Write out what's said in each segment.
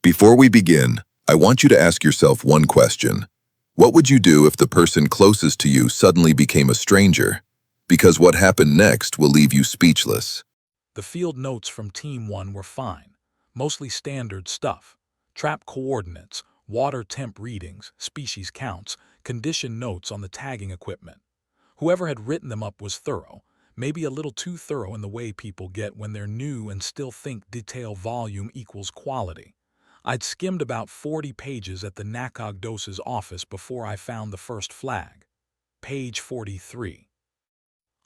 Before we begin, I want you to ask yourself one question. What would you do if the person closest to you suddenly became a stranger? Because what happened next will leave you speechless. The field notes from Team 1 were fine, mostly standard stuff. Trap coordinates, water temp readings, species counts, condition notes on the tagging equipment. Whoever had written them up was thorough, maybe a little too thorough in the way people get when they're new and still think detail volume equals quality. I'd skimmed about 40 pages at the Nakogdos's office before I found the first flag. Page 43.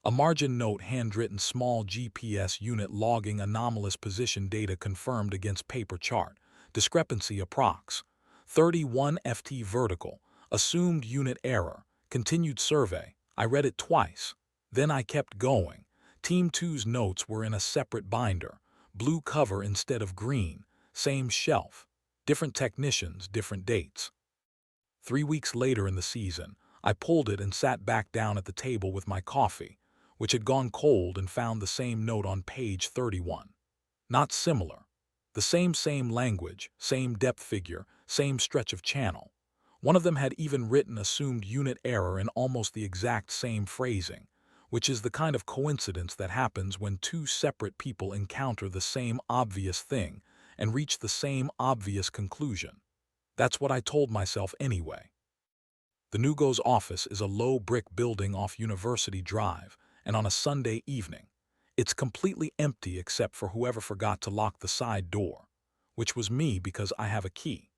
A margin note handwritten small GPS unit logging anomalous position data confirmed against paper chart. Discrepancy approx. 31 FT vertical. Assumed unit error. Continued survey. I read it twice. Then I kept going. Team 2's notes were in a separate binder. Blue cover instead of green. Same shelf. Different technicians, different dates. 3 weeks later in the season, I pulled it and sat back down at the table with my coffee, which had gone cold, and found the same note on page 31. Not similar. The same language, same depth figure, same stretch of channel. One of them had even written assumed unit error in almost the exact same phrasing, which is the kind of coincidence that happens when two separate people encounter the same obvious thing and reach the same obvious conclusion. That's what I told myself anyway. The Nugo's office is a low brick building off University Drive, and on a Sunday evening, it's completely empty except for whoever forgot to lock the side door, which was me because I have a key.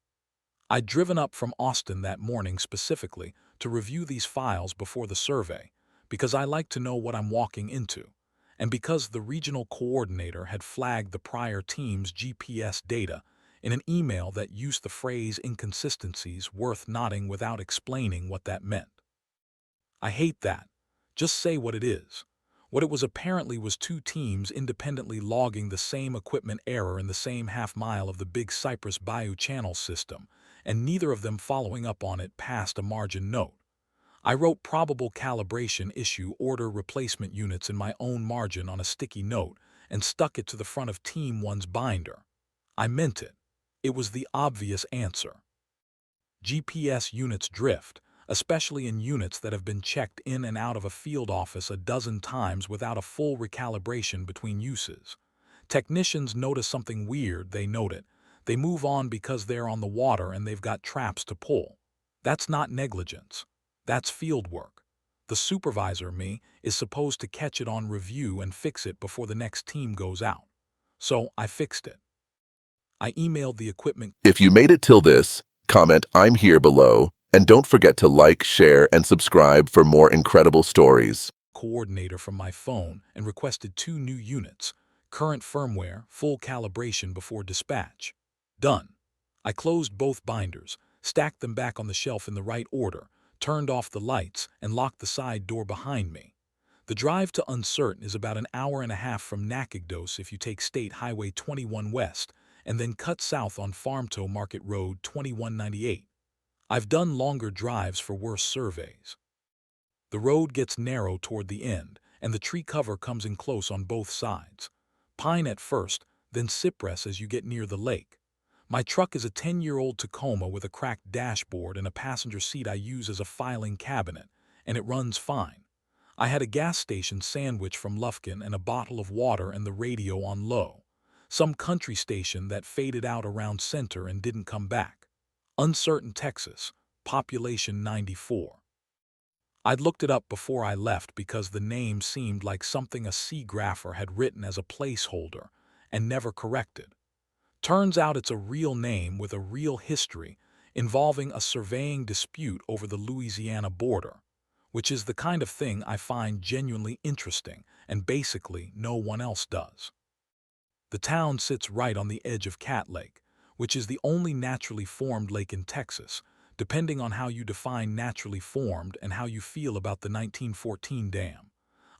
I'd driven up from Austin that morning specifically to review these files before the survey, because I like to know what I'm walking into, and because the regional coordinator had flagged the prior team's GPS data in an email that used the phrase inconsistencies worth nodding without explaining what that meant. I hate that. Just say what it is. What it was apparently was two teams independently logging the same equipment error in the same half-mile of the Big Cypress Bayou channel system, and neither of them following up on it past a margin note. I wrote probable calibration issue order replacement units in my own margin on a sticky note and stuck it to the front of Team 1's binder. I meant it. It was the obvious answer. GPS units drift, especially in units that have been checked in and out of a field office a dozen times without a full recalibration between uses. Technicians notice something weird, they note it. They move on because they're on the water and they've got traps to pull. That's not negligence. That's field work. The supervisor, me, is supposed to catch it on review and fix it before the next team goes out. So I fixed it. I emailed the equipment If you made it till this, comment "I'm here" below, and don't forget to like, share, and subscribe for more incredible stories. coordinator from my phone and requested 2 new units, current firmware, full calibration before dispatch. Done. I closed both binders, stacked them back on the shelf in the right order, turned off the lights, and locked the side door behind me. The drive to Uncertain is about an hour and a half from Nakogdos if you take State Highway 21 west and then cut south on Farmtoe Market Road 2198. I've done longer drives for worse surveys. The road gets narrow toward the end, and the tree cover comes in close on both sides. Pine at first, then cypress as you get near the lake. My truck is a 10-year-old Tacoma with a cracked dashboard and a passenger seat I use as a filing cabinet, and it runs fine. I had a gas station sandwich from Lufkin and a bottle of water and the radio on low. Some country station that faded out around center and didn't come back. Uncertain, Texas, population 94. I'd looked it up before I left because the name seemed like something a C-grapher had written as a placeholder and never corrected. Turns out it's a real name with a real history involving a surveying dispute over the Louisiana border, which is the kind of thing I find genuinely interesting and basically no one else does. The town sits right on the edge of Cat Lake, which is the only naturally formed lake in Texas, depending on how you define naturally formed and how you feel about the 1914 dam.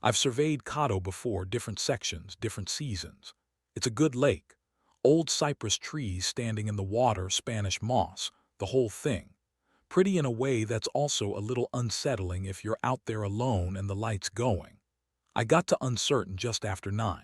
I've surveyed Caddo before, different sections, different seasons. It's a good lake. Old cypress trees standing in the water, Spanish moss, the whole thing. Pretty in a way that's also a little unsettling if you're out there alone and the lights going. I got to Uncertain just after 9.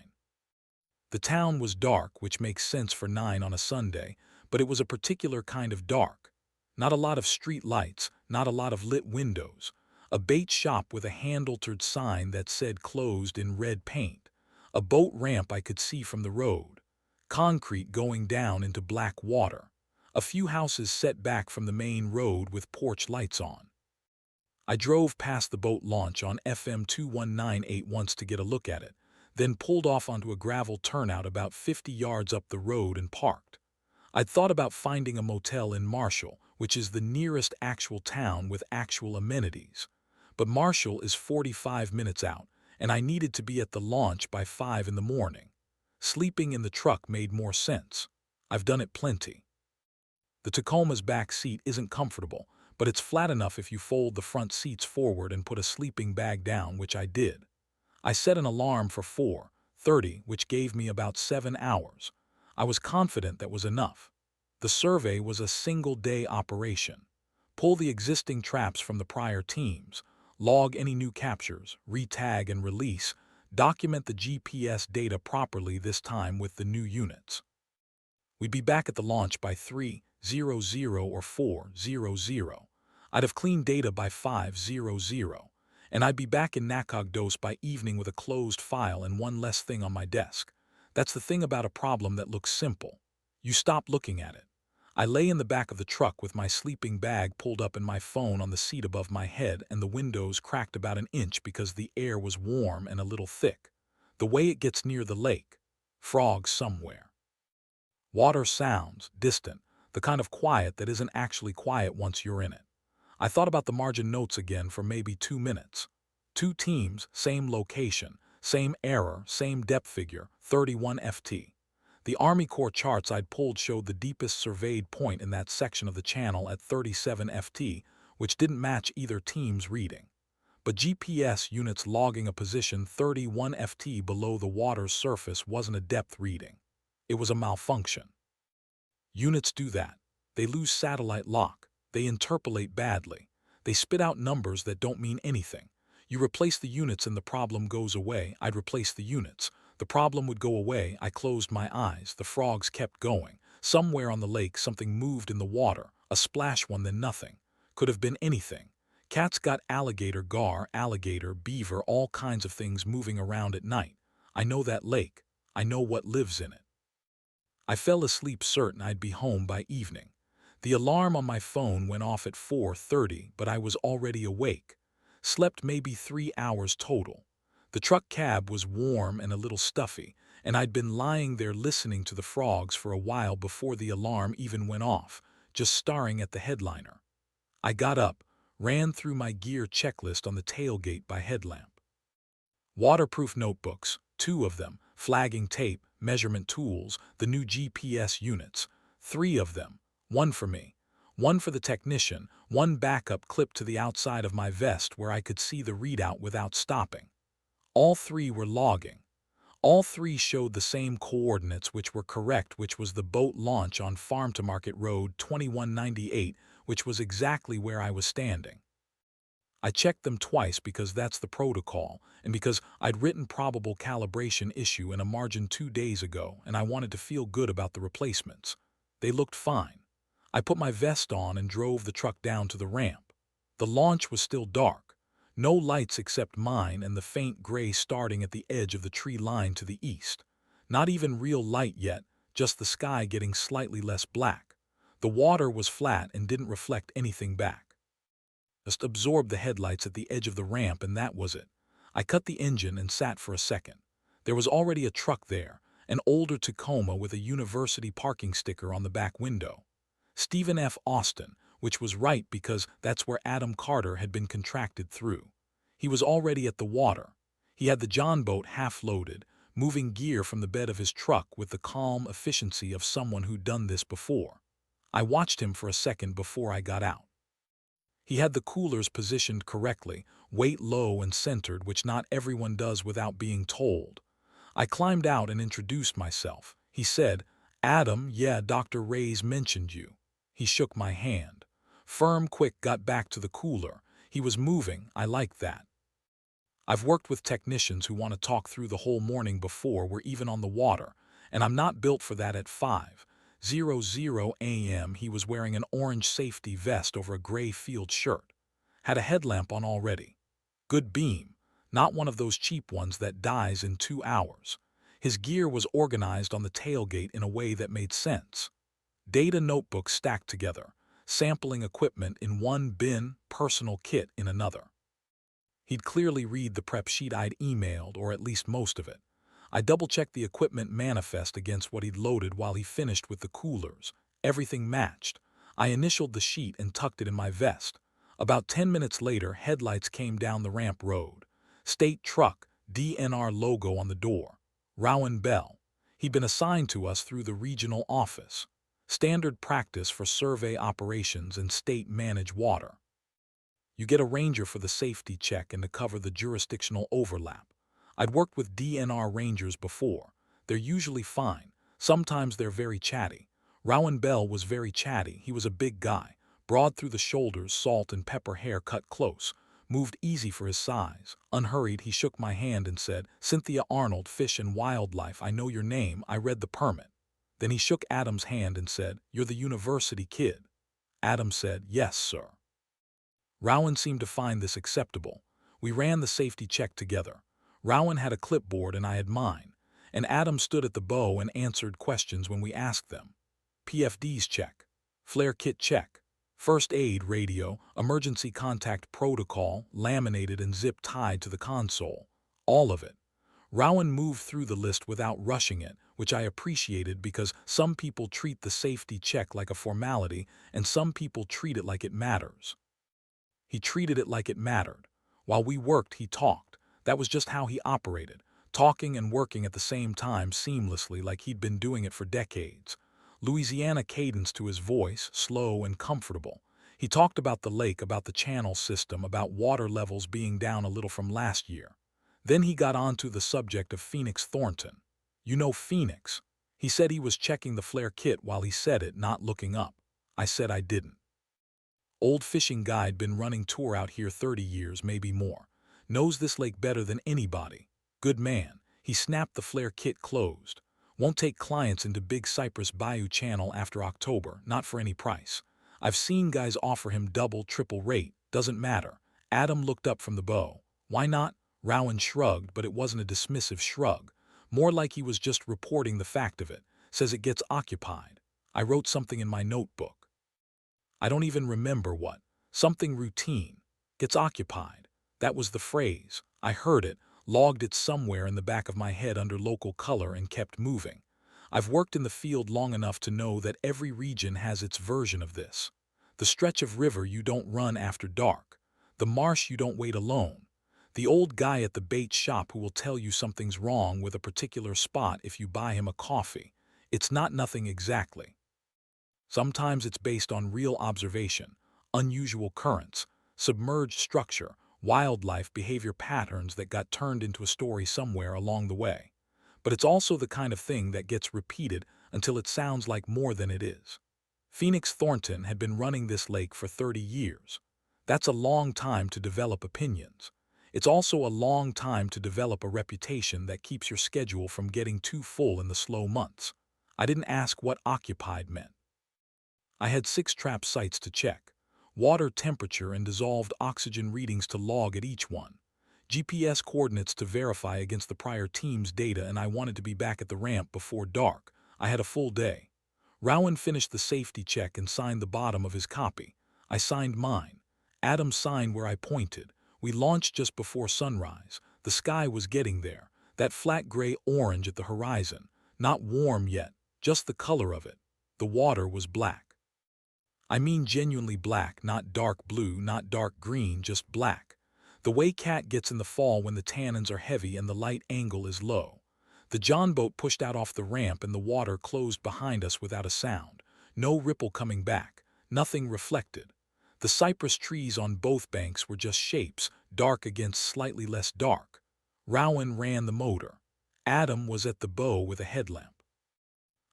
The town was dark, which makes sense for 9 on a Sunday, but it was a particular kind of dark. Not a lot of street lights, not a lot of lit windows. A bait shop with a hand-altered sign that said closed in red paint. A boat ramp I could see from the road. Concrete going down into black water. A few houses set back from the main road with porch lights on. I drove past the boat launch on FM 2198 once to get a look at it, then pulled off onto a gravel turnout about 50 yards up the road and parked. I'd thought about finding a motel in Marshall, which is the nearest actual town with actual amenities. But Marshall is 45 minutes out, and I needed to be at the launch by 5 in the morning. Sleeping in the truck made more sense. I've done it plenty. The Tacoma's back seat isn't comfortable, but it's flat enough if you fold the front seats forward and put a sleeping bag down, which I did. I set an alarm for 4:30, which gave me about 7 hours. I was confident that was enough. The survey was a single-day operation. Pull the existing traps from the prior teams, log any new captures, retag and release, document the GPS data properly this time with the new units. We'd be back at the launch by 3:00 or 4:00. I'd have clean data by 5:00, and I'd be back in Nacogdoches by evening with a closed file and one less thing on my desk. That's the thing about a problem that looks simple. You stop looking at it. I lay in the back of the truck with my sleeping bag pulled up and my phone on the seat above my head, and the windows cracked about an inch because the air was warm and a little thick. The way it gets near the lake. Frogs somewhere. Water sounds, distant, the kind of quiet that isn't actually quiet once you're in it. I thought about the margin notes again for maybe 2 minutes. 2 teams, same location, same error, same depth figure, 31 FT. The Army Corps charts I'd pulled showed the deepest surveyed point in that section of the channel at 37 FT, which didn't match either team's reading. But GPS units logging a position 31 FT below the water's surface wasn't a depth reading. It was a malfunction. Units do that. They lose satellite lock. They interpolate badly. They spit out numbers that don't mean anything. You replace the units and the problem goes away. I'd replace the units. The problem would go away. I closed my eyes. The frogs kept going. Somewhere on the lake something moved in the water. A splash one, then nothing. Could have been anything. Cats got alligator, gar, alligator, beaver, all kinds of things moving around at night. I know that lake. I know what lives in it. I fell asleep certain I'd be home by evening. The alarm on my phone went off at 4:30, but I was already awake. Slept maybe 3 hours total. The truck cab was warm and a little stuffy, and I'd been lying there listening to the frogs for a while before the alarm even went off, just staring at the headliner. I got up, ran through my gear checklist on the tailgate by headlamp. Waterproof notebooks, 2 of them, flagging tape, measurement tools, the new GPS units, 3 of them, 1 for me, 1 for the technician, 1 backup clipped to the outside of my vest where I could see the readout without stopping. All 3 were logging. All 3 showed the same coordinates, which were correct, which was the boat launch on Farm to Market Road 2198, which was exactly where I was standing. I checked them twice because that's the protocol, and because I'd written probable calibration issue in a margin 2 days ago, and I wanted to feel good about the replacements. They looked fine. I put my vest on and drove the truck down to the ramp. The launch was still dark. No lights except mine and the faint gray starting at the edge of the tree line to the east. Not even real light yet, just the sky getting slightly less black. The water was flat and didn't reflect anything back. Just absorbed the headlights at the edge of the ramp, and that was it. I cut the engine and sat for a second. There was already a truck there, an older Tacoma with a university parking sticker on the back window. Stephen F. Austin, which was right because that's where Adam Carter had been contracted through. He was already at the water. He had the John boat half loaded, moving gear from the bed of his truck with the calm efficiency of someone who'd done this before. I watched him for a second before I got out. He had the coolers positioned correctly, weight low and centered, which not everyone does without being told. I climbed out and introduced myself. He said, "Adam, yeah, Dr. Ray's mentioned you." He shook my hand. Firm, quick, got back to the cooler. He was moving. I liked that. I've worked with technicians who want to talk through the whole morning before we're even on the water, and I'm not built for that at 5:00 00 a.m. He was wearing an orange safety vest over a gray field shirt. Had a headlamp on already. Good beam, not one of those cheap ones that dies in 2 hours. His gear was organized on the tailgate in a way that made sense. Data notebooks stacked together, sampling equipment in one bin, personal kit in another. He'd clearly read the prep sheet I'd emailed, or at least most of it. I double-checked the equipment manifest against what he'd loaded while he finished with the coolers. Everything matched. I initialed the sheet and tucked it in my vest. About 10 minutes later, headlights came down the ramp road. State truck, DNR logo on the door. Rowan Bell. He'd been assigned to us through the regional office. Standard practice for survey operations and state-managed water. You get a ranger for the safety check and to cover the jurisdictional overlap. I'd worked with DNR rangers before. They're usually fine. Sometimes they're very chatty. Rowan Bell was very chatty. He was a big guy. Broad through the shoulders, salt and pepper hair cut close. Moved easy for his size. Unhurried, he shook my hand and said, "Cynthia Arnold, Fish and Wildlife. I know your name. I read the permit." Then he shook Adam's hand and said, "You're the university kid." Adam said, "Yes, sir." Rowan seemed to find this acceptable. We ran the safety check together. Rowan had a clipboard and I had mine, and Adam stood at the bow and answered questions when we asked them. PFDs check. Flare kit check. First aid radio, emergency contact protocol, laminated and zip tied to the console. All of it. Rowan moved through the list without rushing it, which I appreciated because some people treat the safety check like a formality and some people treat it like it matters. He treated it like it mattered. While we worked, he talked. That was just how he operated, talking and working at the same time seamlessly like he'd been doing it for decades. Louisiana cadence to his voice, slow and comfortable. He talked about the lake, about the channel system, about water levels being down a little from last year. Then he got on to the subject of Phoenix Thornton. You know Phoenix. He said he was checking the flare kit while he said it, not looking up. I said I didn't. Old fishing guide, been running tour out here 30 years, maybe more. Knows this lake better than anybody. Good man. He snapped the flare kit closed. Won't take clients into Big Cypress Bayou channel after October, not for any price. I've seen guys offer him double, triple rate. Doesn't matter. Adam looked up from the bow. Why not? Rowan shrugged, but it wasn't a dismissive shrug. More like he was just reporting the fact of it. Says it gets occupied. I wrote something in my notebook. I don't even remember what. Something routine. Gets occupied. That was the phrase. I heard it, logged it somewhere in the back of my head under local color and kept moving. I've worked in the field long enough to know that every region has its version of this. The stretch of river you don't run after dark. The marsh you don't wait alone. The old guy at the bait shop who will tell you something's wrong with a particular spot if you buy him a coffee. It's not nothing exactly. Sometimes it's based on real observation, unusual currents, submerged structure, wildlife behavior patterns that got turned into a story somewhere along the way. But it's also the kind of thing that gets repeated until it sounds like more than it is. Phoenix Thornton had been running this lake for 30 years. That's a long time to develop opinions. It's also a long time to develop a reputation that keeps your schedule from getting too full in the slow months. I didn't ask what occupied meant. I had 6 trap sites to check, water temperature and dissolved oxygen readings to log at each one, GPS coordinates to verify against the prior team's data, and I wanted to be back at the ramp before dark. I had a full day. Rowan finished the safety check and signed the bottom of his copy. I signed mine. Adam signed where I pointed. We launched just before sunrise. The sky was getting there, that flat gray-orange at the horizon, not warm yet, just the color of it. The water was black. I mean genuinely black, not dark blue, not dark green, just black. The way cat gets in the fall when the tannins are heavy and the light angle is low. The John boat pushed out off the ramp and the water closed behind us without a sound. No ripple coming back, nothing reflected. The cypress trees on both banks were just shapes, dark against slightly less dark. Rowan ran the motor. Adam was at the bow with a headlamp.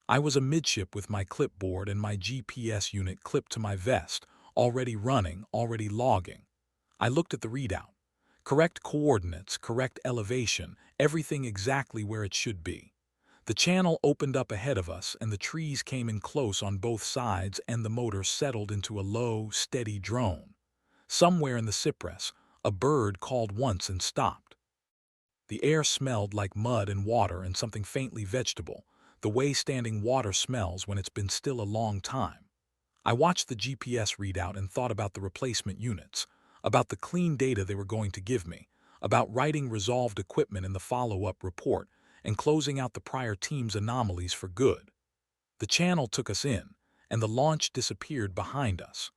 I was amidship with my clipboard and my GPS unit clipped to my vest, already running, already logging. I looked at the readout. Correct coordinates, correct elevation, everything exactly where it should be. The channel opened up ahead of us, and the trees came in close on both sides, and the motor settled into a low, steady drone. Somewhere in the cypress, a bird called once and stopped. The air smelled like mud and water and something faintly vegetable, the way standing water smells when it's been still a long time. I watched the GPS readout and thought about the replacement units, about the clean data they were going to give me, about writing resolved equipment in the follow-up report, and closing out the prior team's anomalies for good. The channel took us in, and the launch disappeared behind us.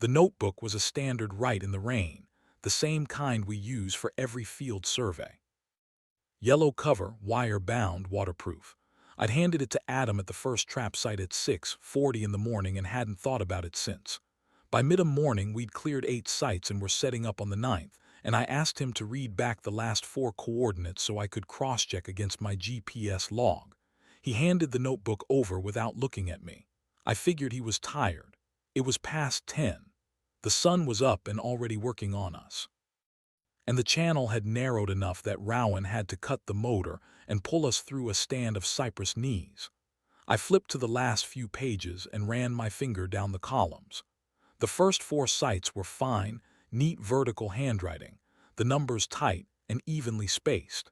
The notebook was a standard write in the rain, the same kind we use for every field survey. Yellow cover, wire-bound, waterproof. I'd handed it to Adam at the first trap site at 6:40 in the morning and hadn't thought about it since. By mid-morning, we'd cleared 8 sites and were setting up on the ninth, and I asked him to read back the last 4 coordinates so I could cross-check against my GPS log. He handed the notebook over without looking at me. I figured he was tired. It was past 10. The sun was up and already working on us. And the channel had narrowed enough that Rowan had to cut the motor and pull us through a stand of cypress knees. I flipped to the last few pages and ran my finger down the columns. The first 4 sites were fine, neat vertical handwriting, the numbers tight and evenly spaced.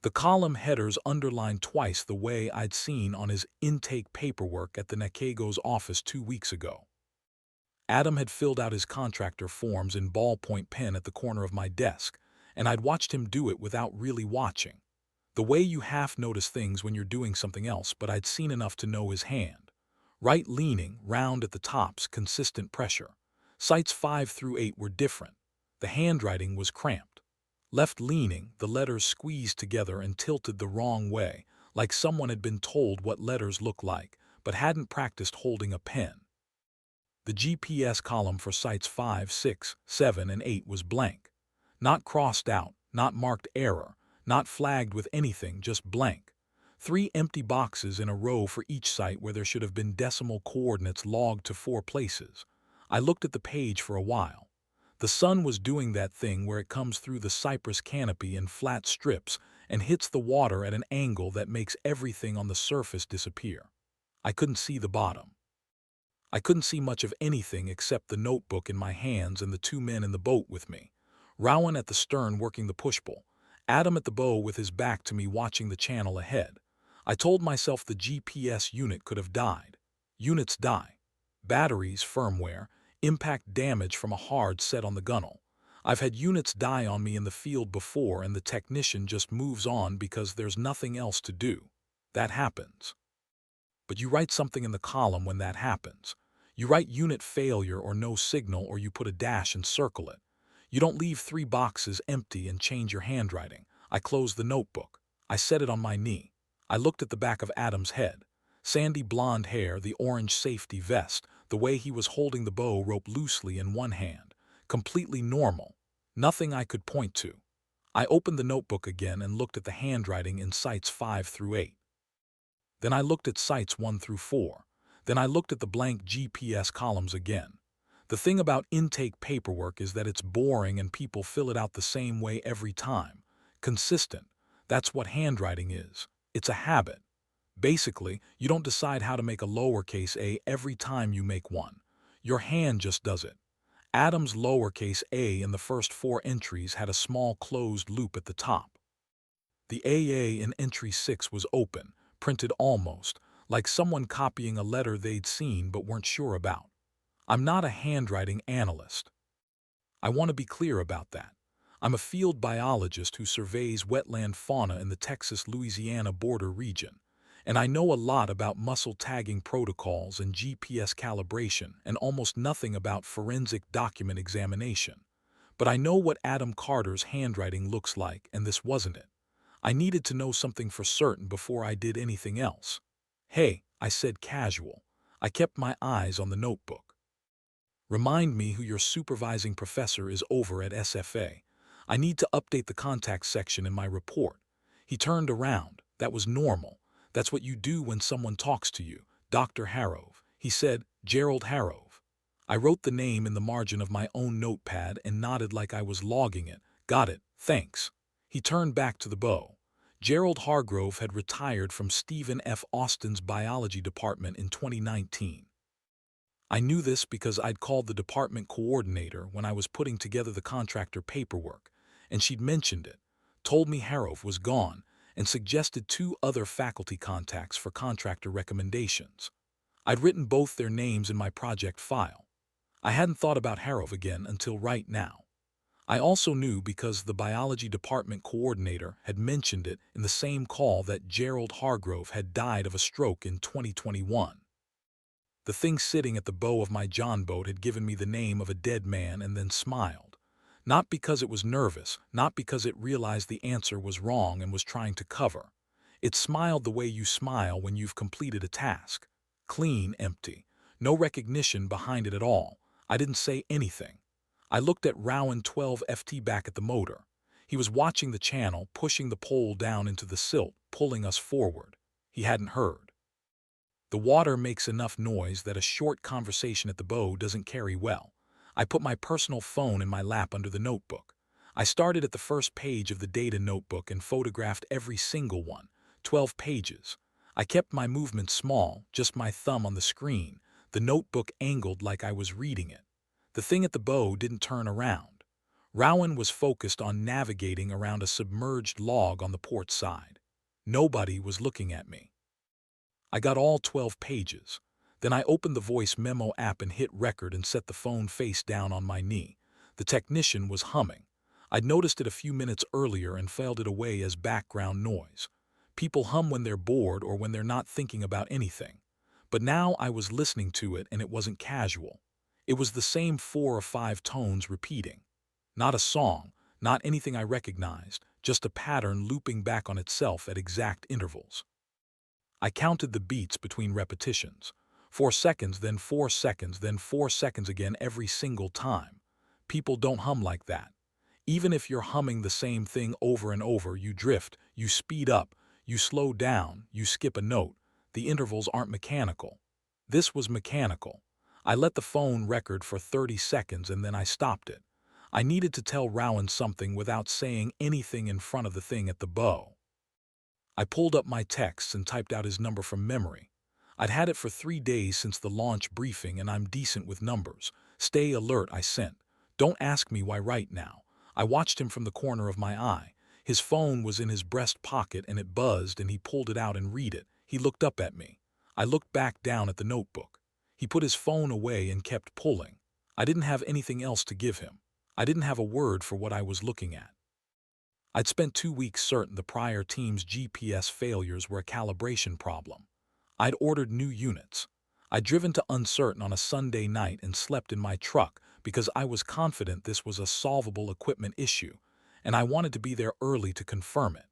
The column headers underlined twice the way I'd seen on his intake paperwork at the Nakago's office 2 weeks ago. Adam had filled out his contractor forms in ballpoint pen at the corner of my desk, and I'd watched him do it without really watching. The way you half notice things when you're doing something else, but I'd seen enough to know his hand. Right leaning, round at the tops, consistent pressure. Sites 5 through 8 were different. The handwriting was cramped. Left leaning, the letters squeezed together and tilted the wrong way, like someone had been told what letters look like, but hadn't practiced holding a pen. The GPS column for sites 5, 6, 7, and 8 was blank. Not crossed out, not marked error, not flagged with anything, just blank. 3 empty boxes in a row for each site where there should have been decimal coordinates logged to 4 places. I looked at the page for a while. The sun was doing that thing where it comes through the cypress canopy in flat strips and hits the water at an angle that makes everything on the surface disappear. I couldn't see the bottom. I couldn't see much of anything except the notebook in my hands and the 2 men in the boat with me. Rowan at the stern working the pushpull, Adam at the bow with his back to me watching the channel ahead. I told myself the GPS unit could have died. Units die. Batteries, firmware, impact damage from a hard set on the gunnel. I've had units die on me in the field before, and the technician just moves on because there's nothing else to do. That happens. But you write something in the column when that happens. You write unit failure or no signal, or you put a dash and circle it. You don't leave 3 boxes empty and change your handwriting. I closed the notebook. I set it on my knee. I looked at the back of Adam's head. Sandy blonde hair, the orange safety vest, the way he was holding the bow rope loosely in one hand. Completely normal. Nothing I could point to. I opened the notebook again and looked at the handwriting in sites 5 through 8. Then I looked at sites 1 through 4. Then I looked at the blank GPS columns again. The thing about intake paperwork is that it's boring and people fill it out the same way every time. Consistent. That's what handwriting is. It's a habit. Basically, you don't decide how to make a lowercase a every time you make one. Your hand just does it. Adam's lowercase a in the first 4 entries had a small closed loop at the top. The AA in entry 6 was open, printed almost, like someone copying a letter they'd seen but weren't sure about. I'm not a handwriting analyst. I want to be clear about that. I'm a field biologist who surveys wetland fauna in the Texas-Louisiana border region, and I know a lot about muscle tagging protocols and GPS calibration and almost nothing about forensic document examination. But I know what Adam Carter's handwriting looks like, and this wasn't it. I needed to know something for certain before I did anything else. "Hey," I said casual. I kept my eyes on the notebook. "Remind me who your supervising professor is over at SFA. I need to update the contact section in my report." He turned around. That was normal. That's what you do when someone talks to you. "Dr. Harrove." He said, "Gerald Harrove." I wrote the name in the margin of my own notepad and nodded like I was logging it. "Got it, thanks." He turned back to the bow. Gerald Hargrove had retired from Stephen F. Austin's biology department in 2019. I knew this because I'd called the department coordinator when I was putting together the contractor paperwork, and she'd mentioned it, told me Hargrove was gone, and suggested two other faculty contacts for contractor recommendations. I'd written both their names in my project file. I hadn't thought about Hargrove again until right now. I also knew because the biology department coordinator had mentioned it in the same call that Gerald Hargrove had died of a stroke in 2021. The thing sitting at the bow of my John boat had given me the name of a dead man and then smiled. Not because it was nervous, not because it realized the answer was wrong and was trying to cover. It smiled the way you smile when you've completed a task. Clean, empty. No recognition behind it at all. I didn't say anything. I looked at Rowan 12FT back at the motor. He was watching the channel, pushing the pole down into the silt, pulling us forward. He hadn't heard. The water makes enough noise that a short conversation at the bow doesn't carry well. I put my personal phone in my lap under the notebook. I started at the first page of the data notebook and photographed every single one, 12 pages. I kept my movements small, just my thumb on the screen, the notebook angled like I was reading it. The thing at the bow didn't turn around. Rowan was focused on navigating around a submerged log on the port side. Nobody was looking at me. I got all 12 pages. Then I opened the voice memo app and hit record and set the phone face down on my knee. The technician was humming. I'd noticed it a few minutes earlier and filed it away as background noise. People hum when they're bored or when they're not thinking about anything. But now I was listening to it and it wasn't casual. It was the same 4 or 5 tones repeating. Not a song, not anything I recognized, just a pattern looping back on itself at exact intervals. I counted the beats between repetitions. 4 seconds, then 4 seconds, then 4 seconds again every single time. People don't hum like that. Even if you're humming the same thing over and over, you drift, you speed up, you slow down, you skip a note. The intervals aren't mechanical. This was mechanical. I let the phone record for 30 seconds and then I stopped it. I needed to tell Rowan something without saying anything in front of the thing at the bow. I pulled up my texts and typed out his number from memory. I'd had it for 3 days since the launch briefing and I'm decent with numbers. Stay alert, I sent. Don't ask me why right now. I watched him from the corner of my eye. His phone was in his breast pocket and it buzzed and he pulled it out and read it. He looked up at me. I looked back down at the notebook. He put his phone away and kept pulling. I didn't have anything else to give him. I didn't have a word for what I was looking at. I'd spent 2 weeks certain the prior team's GPS failures were a calibration problem. I'd ordered new units. I'd driven to Uncertain on a Sunday night and slept in my truck because I was confident this was a solvable equipment issue, and I wanted to be there early to confirm it.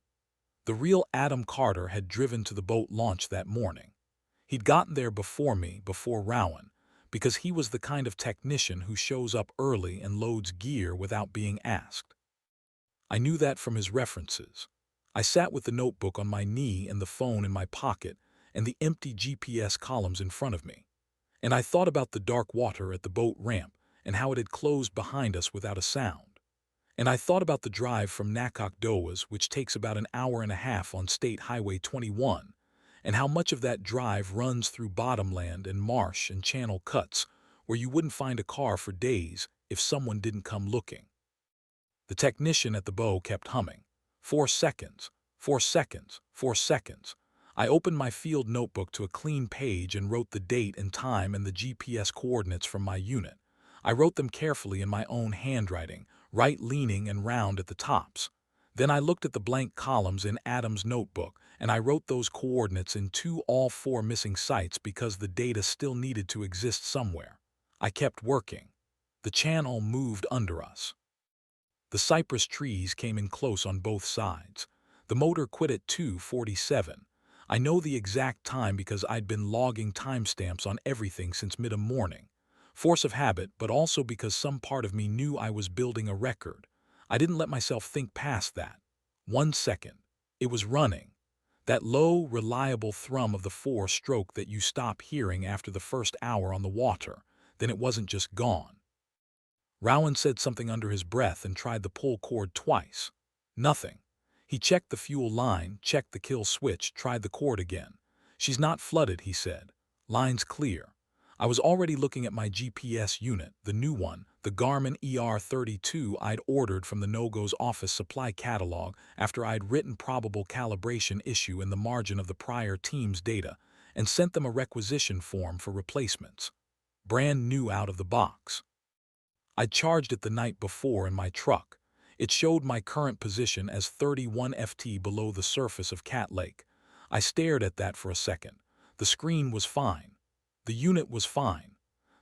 The real Adam Carter had driven to the boat launch that morning. He'd gotten there before me, before Rowan, because he was the kind of technician who shows up early and loads gear without being asked. I knew that from his references. I sat with the notebook on my knee and the phone in my pocket and the empty GPS columns in front of me. And I thought about the dark water at the boat ramp and how it had closed behind us without a sound. And I thought about the drive from Nakokdowas, which takes about an hour and a half on State Highway 21, and how much of that drive runs through bottomland and marsh and channel cuts where you wouldn't find a car for days if someone didn't come looking. The technician at the bow kept humming. 4 seconds, 4 seconds, 4 seconds. I opened my field notebook to a clean page and wrote the date and time and the GPS coordinates from my unit. I wrote them carefully in my own handwriting, right-leaning and round at the tops. Then I looked at the blank columns in Adam's notebook, and I wrote those coordinates in all 4 missing sites because the data still needed to exist somewhere. I kept working. The channel moved under us. The cypress trees came in close on both sides. The motor quit at 2:47. I know the exact time because I'd been logging timestamps on everything since mid-morning. Force of habit, but also because some part of me knew I was building a record. I didn't let myself think past that. 1 second. It was running. That low, reliable thrum of the 4-stroke that you stop hearing after the first hour on the water. Then it wasn't just gone. Rowan said something under his breath and tried the pull cord twice. Nothing. He checked the fuel line, checked the kill switch, tried the cord again. She's not flooded, he said. Line's clear. I was already looking at my GPS unit, the new one, the Garmin ER32 I'd ordered from the No-Go's office supply catalog after I'd written probable calibration issue in the margin of the prior team's data and sent them a requisition form for replacements. Brand new out of the box. I'd charged it the night before in my truck. It showed my current position as 31 FT below the surface of Cat Lake. I stared at that for a second. The screen was fine. The unit was fine.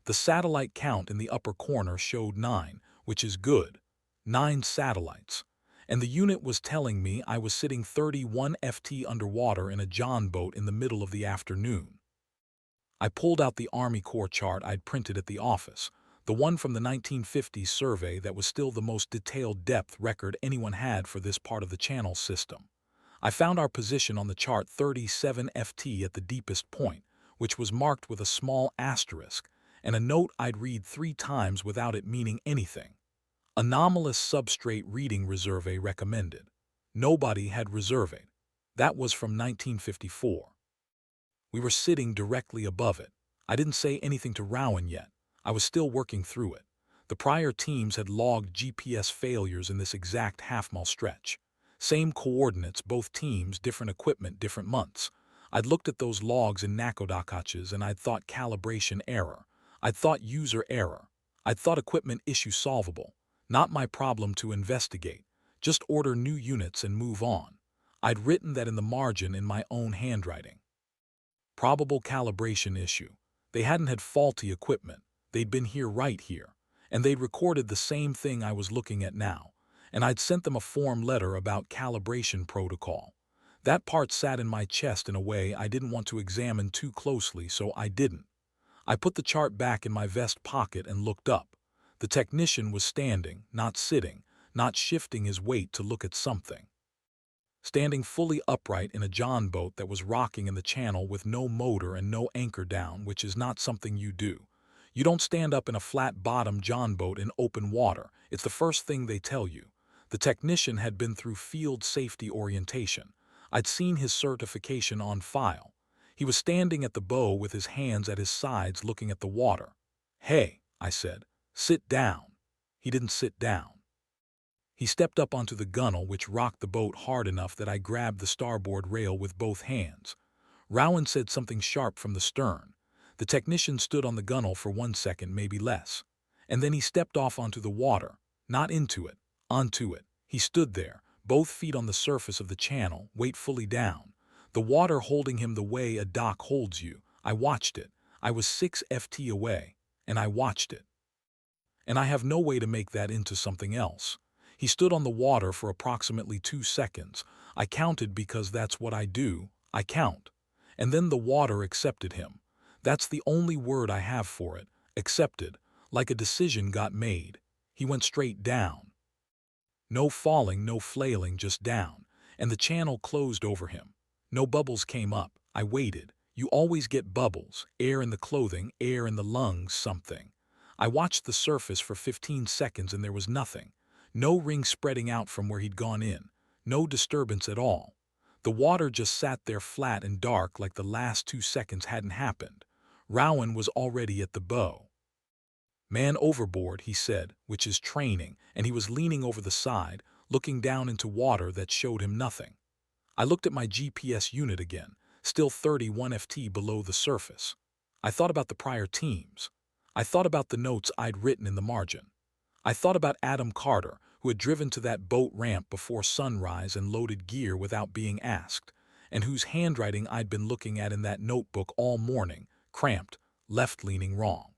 The satellite count in the upper corner showed 9, which is good. 9 satellites. And the unit was telling me I was sitting 31 FT underwater in a John boat in the middle of the afternoon. I pulled out the Army Corps chart I'd printed at the office, the one from the 1950s survey that was still the most detailed depth record anyone had for this part of the channel system. I found our position on the chart 37 FT at the deepest point, which was marked with a small asterisk, and a note I'd read 3 times without it meaning anything. Anomalous substrate reading reserve recommended. Nobody had reserve. That was from 1954. We were sitting directly above it. I didn't say anything to Rowan yet. I was still working through it. The prior teams had logged GPS failures in this exact half-mile stretch. Same coordinates, both teams, different equipment, different months. I'd looked at those logs in Nakodakaches and I'd thought calibration error. I'd thought user error. I'd thought equipment issue solvable. Not my problem to investigate. Just order new units and move on. I'd written that in the margin in my own handwriting. Probable calibration issue. They hadn't had faulty equipment. They'd been here right here. And they'd recorded the same thing I was looking at now. And I'd sent them a form letter about calibration protocol. That part sat in my chest in a way I didn't want to examine too closely, so I didn't. I put the chart back in my vest pocket and looked up. The technician was standing, not sitting, not shifting his weight to look at something. Standing fully upright in a John boat that was rocking in the channel with no motor and no anchor down, which is not something you do. You don't stand up in a flat-bottom John boat in open water. It's the first thing they tell you. The technician had been through field safety orientation. I'd seen his certification on file. He was standing at the bow with his hands at his sides looking at the water. "Hey," I said, "sit down." He didn't sit down. He stepped up onto the gunwale, which rocked the boat hard enough that I grabbed the starboard rail with both hands. Rowan said something sharp from the stern. The technician stood on the gunwale for 1 second, maybe less. And then he stepped off onto the water. Not into it, onto it. He stood there, both feet on the surface of the channel, weight fully down. The water holding him the way a dock holds you. I watched it. I was 6 FT away, and I watched it. And I have no way to make that into something else. He stood on the water for approximately 2 seconds. I counted because that's what I do. I count. And then the water accepted him. That's the only word I have for it. Accepted. Like a decision got made. He went straight down. No falling, no flailing, just down. And the channel closed over him. No bubbles came up. I waited. You always get bubbles. Air in the clothing, air in the lungs, something. I watched the surface for 15 seconds and there was nothing. No ring spreading out from where he'd gone in. No disturbance at all. The water just sat there flat and dark like the last 2 seconds hadn't happened. Rowan was already at the bow. "Man overboard," he said, which is training, and he was leaning over the side, looking down into water that showed him nothing. I looked at my GPS unit again, still 31 FT below the surface. I thought about the prior teams. I thought about the notes I'd written in the margin. I thought about Adam Carter, who had driven to that boat ramp before sunrise and loaded gear without being asked, and whose handwriting I'd been looking at in that notebook all morning, cramped, left-leaning wrong.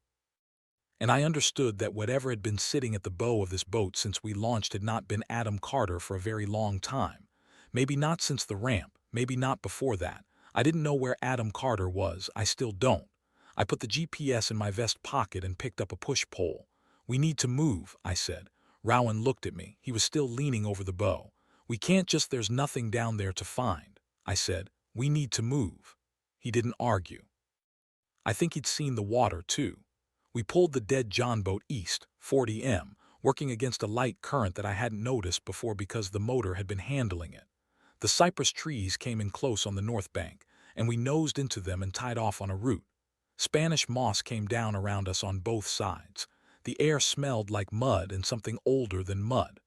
And I understood that whatever had been sitting at the bow of this boat since we launched had not been Adam Carter for a very long time. Maybe not since the ramp, maybe not before that. I didn't know where Adam Carter was, I still don't. I put the GPS in my vest pocket and picked up a push pole. "We need to move," I said. Rowan looked at me. He was still leaning over the bow. "We can't just, there's nothing down there to find." I said, "We need to move." He didn't argue. I think he'd seen the water too. We pulled the dead John boat east, 40 m, working against a light current that I hadn't noticed before because the motor had been handling it. The cypress trees came in close on the north bank, and we nosed into them and tied off on a route. Spanish moss came down around us on both sides. The air smelled like mud and something older than mud.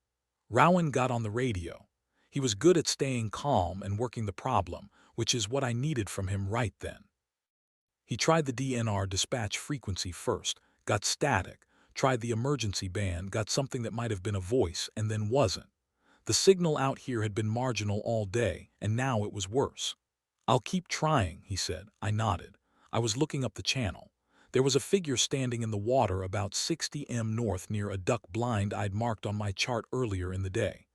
Rowan got on the radio. He was good at staying calm and working the problem, which is what I needed from him right then. He tried the DNR dispatch frequency first, got static, tried the emergency band, got something that might have been a voice, and then wasn't. The signal out here had been marginal all day, and now it was worse. "I'll keep trying," he said. I nodded. I was looking up the channel. There was a figure standing in the water about 60 m north near a duck blind I'd marked on my chart earlier in the day.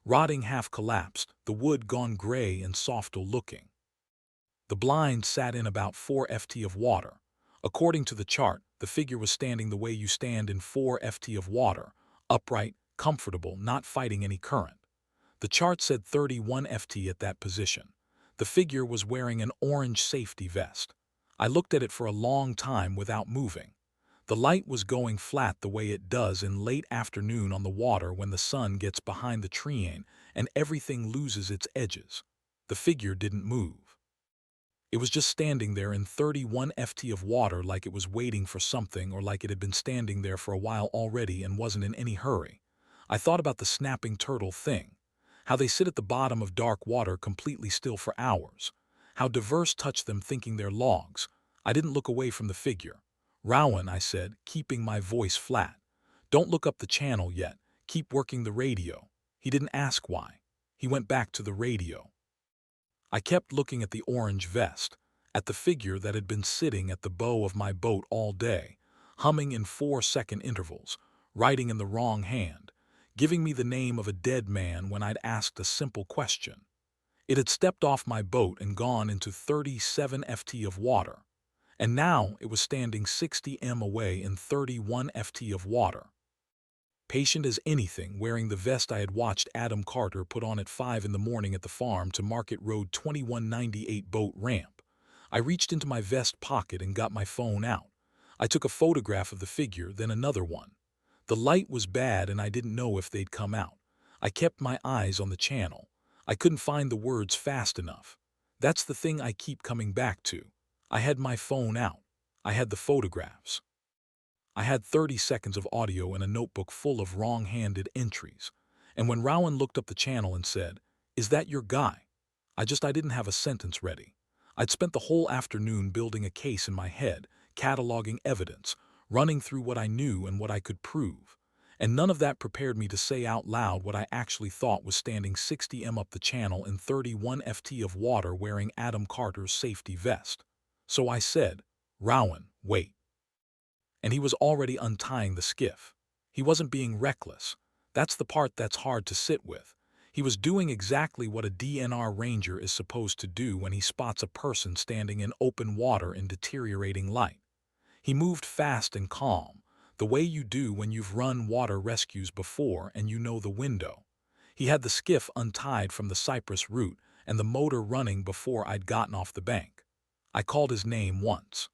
Rotting half collapsed, the wood gone gray and softer looking. The blind sat in about 4 ft of water. According to the chart, the figure was standing the way you stand in 4 ft of water, upright, comfortable, not fighting any current. The chart said 31 ft at that position. The figure was wearing an orange safety vest. I looked at it for a long time without moving. The light was going flat the way it does in late afternoon on the water when the sun gets behind the treeing and everything loses its edges. The figure didn't move. It was just standing there in 31 ft of water like it was waiting for something or like it had been standing there for a while already and wasn't in any hurry. I thought about the snapping turtle thing. How they sit at the bottom of dark water completely still for hours. How diverse touch them thinking they're logs. I didn't look away from the figure. "Rowan," I said, keeping my voice flat. "Don't look up the channel yet. Keep working the radio." He didn't ask why. He went back to the radio. I kept looking at the orange vest, at the figure that had been sitting at the bow of my boat all day, humming in 4-second intervals, writing in the wrong hand, giving me the name of a dead man when I'd asked a simple question. It had stepped off my boat and gone into 37 ft of water, and now it was standing 60 m away in 31 ft of water. Patient as anything, wearing the vest I had watched Adam Carter put on at 5 in the morning at the farm to Market Road 2198 boat ramp. I reached into my vest pocket and got my phone out. I took a photograph of the figure, then another one. The light was bad and I didn't know if they'd come out. I kept my eyes on the channel. I couldn't find the words fast enough. That's the thing I keep coming back to. I had my phone out. I had the photographs. I had 30 seconds of audio in a notebook full of wrong-handed entries. And when Rowan looked up the channel and said, "Is that your guy?" I didn't have a sentence ready. I'd spent the whole afternoon building a case in my head, cataloging evidence, running through what I knew and what I could prove. And none of that prepared me to say out loud what I actually thought was standing 60 m up the channel in 31 ft of water wearing Adam Carter's safety vest. So I said, "Rowan, wait." And he was already untying the skiff. He wasn't being reckless. That's the part that's hard to sit with. He was doing exactly what a DNR ranger is supposed to do when he spots a person standing in open water in deteriorating light. He moved fast and calm, the way you do when you've run water rescues before and you know the window. He had the skiff untied from the cypress root and the motor running before I'd gotten off the bank. I called his name once.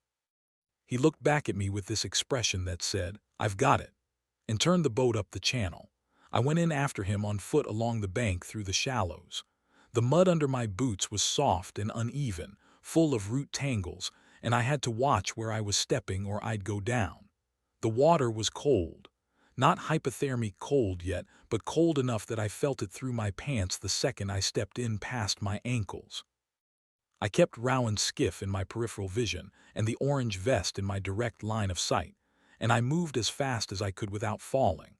He looked back at me with this expression that said, "I've got it," and turned the boat up the channel. I went in after him on foot along the bank through the shallows. The mud under my boots was soft and uneven, full of root tangles, and I had to watch where I was stepping or I'd go down. The water was cold. Not hypothermic cold yet, but cold enough that I felt it through my pants the second I stepped in past my ankles. I kept Rowan's skiff in my peripheral vision and the orange vest in my direct line of sight, and I moved as fast as I could without falling.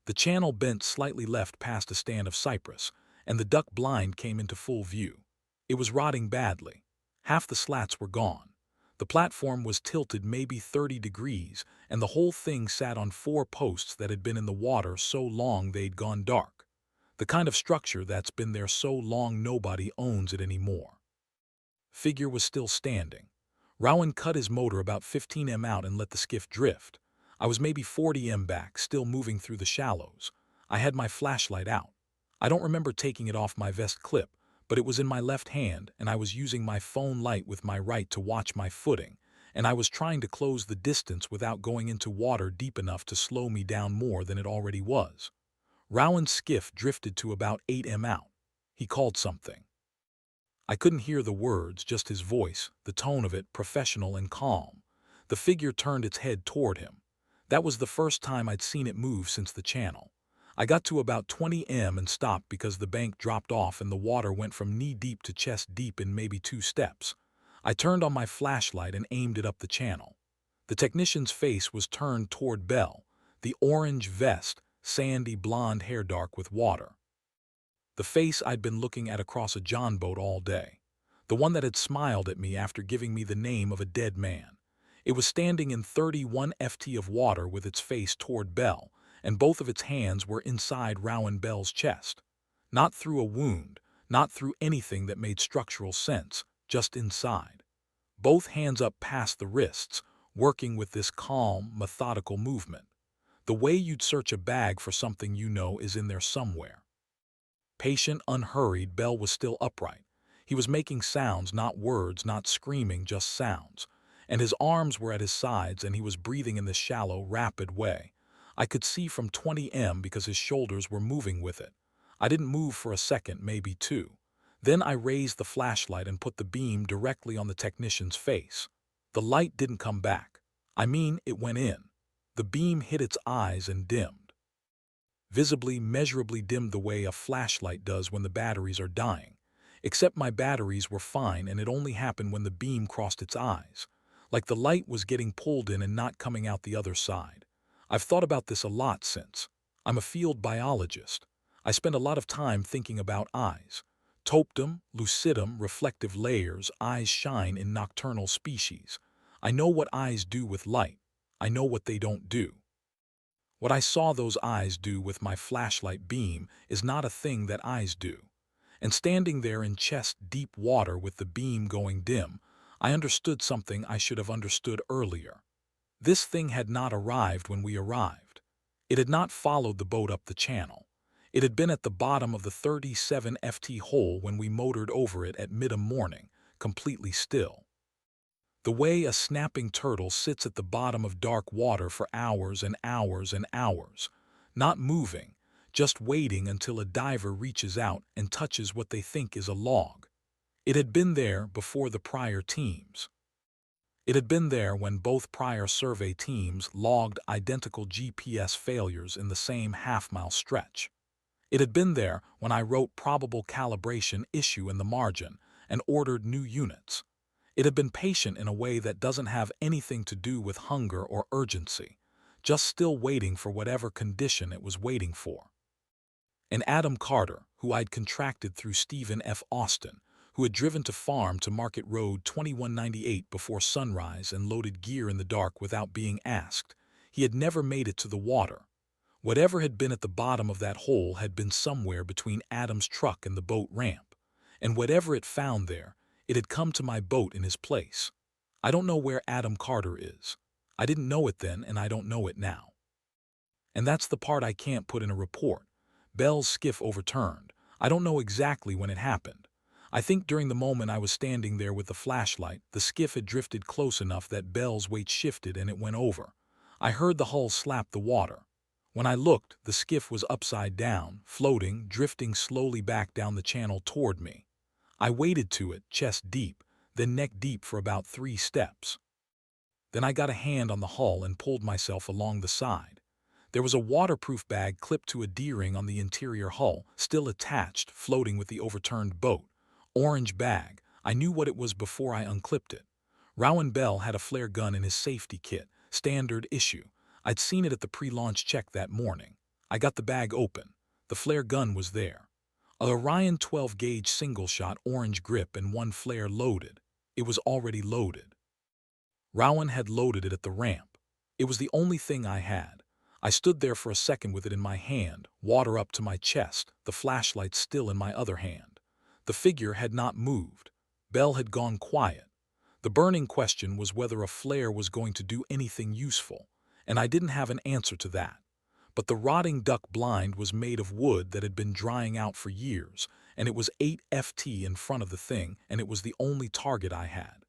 The channel bent slightly left past a stand of cypress, and the duck blind came into full view. It was rotting badly. Half the slats were gone. The platform was tilted maybe 30 degrees, and the whole thing sat on 4 posts that had been in the water so long they'd gone dark. The kind of structure that's been there so long nobody owns it anymore. Figure was still standing. Rowan cut his motor about 15 m out and let the skiff drift. I was maybe 40 m back, still moving through the shallows. I had my flashlight out. I don't remember taking it off my vest clip, but it was in my left hand, and I was using my phone light with my right to watch my footing, and I was trying to close the distance without going into water deep enough to slow me down more than it already was. Rowan's skiff drifted to about 8 m out. He called something. I couldn't hear the words, just his voice, the tone of it, professional and calm. The figure turned its head toward him. That was the first time I'd seen it move since the channel. I got to about 20 m and stopped because the bank dropped off and the water went from knee-deep to chest-deep in maybe 2 steps. I turned on my flashlight and aimed it up the channel. The technician's face was turned toward Belle, the orange vest, sandy blonde hair dark with water. The face I'd been looking at across a John boat all day. The one that had smiled at me after giving me the name of a dead man. It was standing in 31 ft of water with its face toward Belle, and both of its hands were inside Rowan Belle's chest. Not through a wound, not through anything that made structural sense, just inside. Both hands up past the wrists, working with this calm, methodical movement. The way you'd search a bag for something you know is in there somewhere. Patient, unhurried, Belle was still upright. He was making sounds, not words, not screaming, just sounds. And his arms were at his sides and he was breathing in this shallow, rapid way. I could see from 20 m because his shoulders were moving with it. I didn't move for a second, maybe 2. Then I raised the flashlight and put the beam directly on the technician's face. The light didn't come back. I mean, it went in. The beam hit its eyes and dimmed. Visibly, measurably dimmed the way a flashlight does when the batteries are dying. Except my batteries were fine and it only happened when the beam crossed its eyes. Like the light was getting pulled in and not coming out the other side. I've thought about this a lot since. I'm a field biologist. I spend a lot of time thinking about eyes. Toptum, lucidum, reflective layers, eyes shine in nocturnal species. I know what eyes do with light. I know what they don't do. What I saw those eyes do with my flashlight beam is not a thing that eyes do. And standing there in chest-deep water with the beam going dim, I understood something I should have understood earlier. This thing had not arrived when we arrived. It had not followed the boat up the channel. It had been at the bottom of the 37 ft hole when we motored over it at mid-morning, completely still. The way a snapping turtle sits at the bottom of dark water for hours and hours and hours, not moving, just waiting until a diver reaches out and touches what they think is a log. It had been there before the prior teams. It had been there when both prior survey teams logged identical GPS failures in the same half-mile stretch. It had been there when I wrote probable calibration issue in the margin and ordered new units. It had been patient in a way that doesn't have anything to do with hunger or urgency, just still waiting for whatever condition it was waiting for. And Adam Carter, who I'd contracted through Stephen F. Austin, who had driven to farm to Market Road 2198 before sunrise and loaded gear in the dark without being asked, he had never made it to the water. Whatever had been at the bottom of that hole had been somewhere between Adam's truck and the boat ramp, and whatever it found there, it had come to my boat in his place. I don't know where Adam Carter is. I didn't know it then and I don't know it now. And that's the part I can't put in a report. Belle's skiff overturned. I don't know exactly when it happened. I think during the moment I was standing there with the flashlight, the skiff had drifted close enough that Belle's weight shifted and it went over. I heard the hull slap the water. When I looked, the skiff was upside down, floating, drifting slowly back down the channel toward me. I waded to it, chest deep, then neck deep for about 3 steps. Then I got a hand on the hull and pulled myself along the side. There was a waterproof bag clipped to a D-ring on the interior hull, still attached, floating with the overturned boat. Orange bag. I knew what it was before I unclipped it. Rowan Bell had a flare gun in his safety kit, standard issue. I'd seen it at the pre-launch check that morning. I got the bag open. The flare gun was there. A Orion 12-gauge single-shot orange grip and 1 flare loaded. It was already loaded. Rowan had loaded it at the ramp. It was the only thing I had. I stood there for a second with it in my hand, water up to my chest, the flashlight still in my other hand. The figure had not moved. Bell had gone quiet. The burning question was whether a flare was going to do anything useful, and I didn't have an answer to that. But the rotting duck blind was made of wood that had been drying out for years, and it was 8 ft in front of the thing, and it was the only target I had.